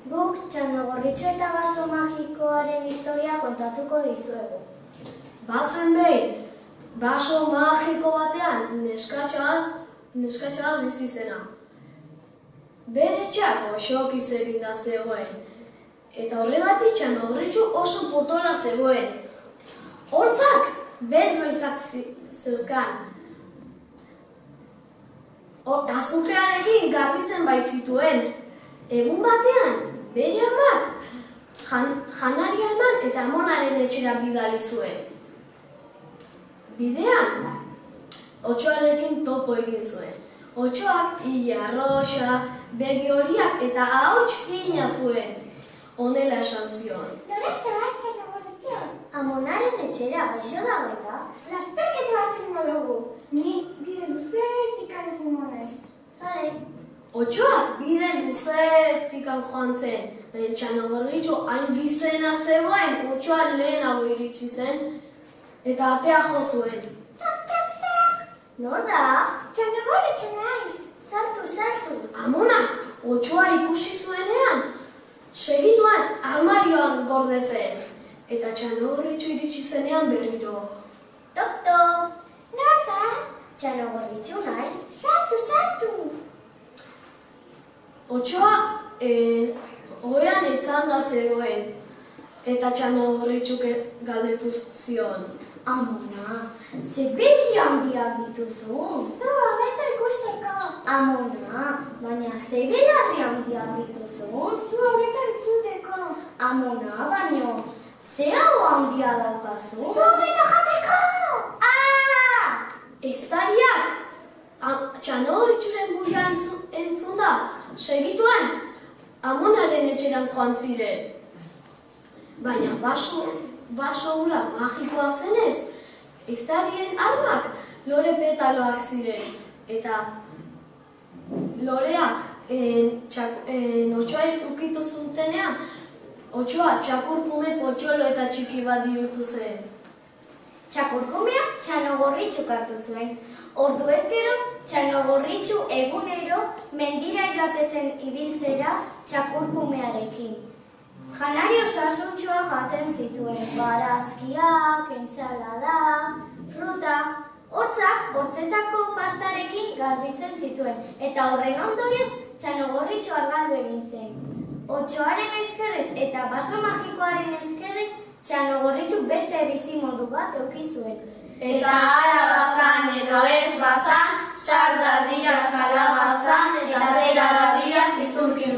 Guk Txanogorritxo eta baso magikoaren historia kontatuko dizuegu. Bazen behin, baso magiko batean neskatxa bat bizi zena. Bere etxeak osoki eginda zegoen, eta horregatik Txanogorritxo oso potola zegoen. Hortzak beltzak zeuzkan. Azukrearekin garbitzen baitzituen. Egun batean, bere amak janaria eman eta amonaren etxera bidali zuen. Bidean, otsoarekin topo egin zuen. Otsoak ile arroxa, begi horiak eta ahots fina zuen. Honela esan zion. Nora zoaz Txanogorritxo? Amonaren etxera, gaixo dago eta? Lasterketa bat egingo dugu. Ni bide luzetik joango naiz. Bale. Otsoak bide luzetik joan zen. Baina Txanogorritxo hain gizena zegoen, otsoa lehenago iritsi zen eta atea jo zuen. Tak, tak, tak! Nor da? Txanogorritxo naiz. Sartu. Amonak otsoa ikusi zuenean, segituan armarioan gorde zen. Eta Txanogorritxo iritsi zenean berriro. Tok. Nor da? Txanogorritxo naiz. Sartu. Otsoa ohean etzanda zegoen, eta Txanogorritxok galdetu zion. Amona, ze begi handiak dituzu? Zu, abeto ikusteko. Amona, baina ze belarri handiak dituzu? Zu, abeto entzuteko. Amona, baina ze hau handia daukazu? Zu, abeto jateko! Eztariak Txanogorritxoren buia entzun da, segituan amonaren etxeran joan ziren. Baina baso hura magikoa zenez, eztarien armak lore petaloak ziren. Eta lorea otsoa ukitu zutenean, otsoa txakurkume potxolo eta txiki bat bihurtu zen. Txakurkumea Txanogorritxok hartu zuen. Ordu ezkero, Txanogorritxo egunero mendira joatezen ibiltzera txakurkumearekin. Janari osasuntxua jaten zituen, barazkiak, entsalada, fruta. Hortzak, hortzetako pastarekin garbitzen zituen, eta horren ondorioz Txanogorritxo argaldu egin zen. Otsoaren eskerrez eta baso magikoaren eskerrez Txanogorritxo beste bizimodu bat eduki zuen. Eta ara bazan edo ez bazan, sar dadila kalabazan eta atera dadila zizurki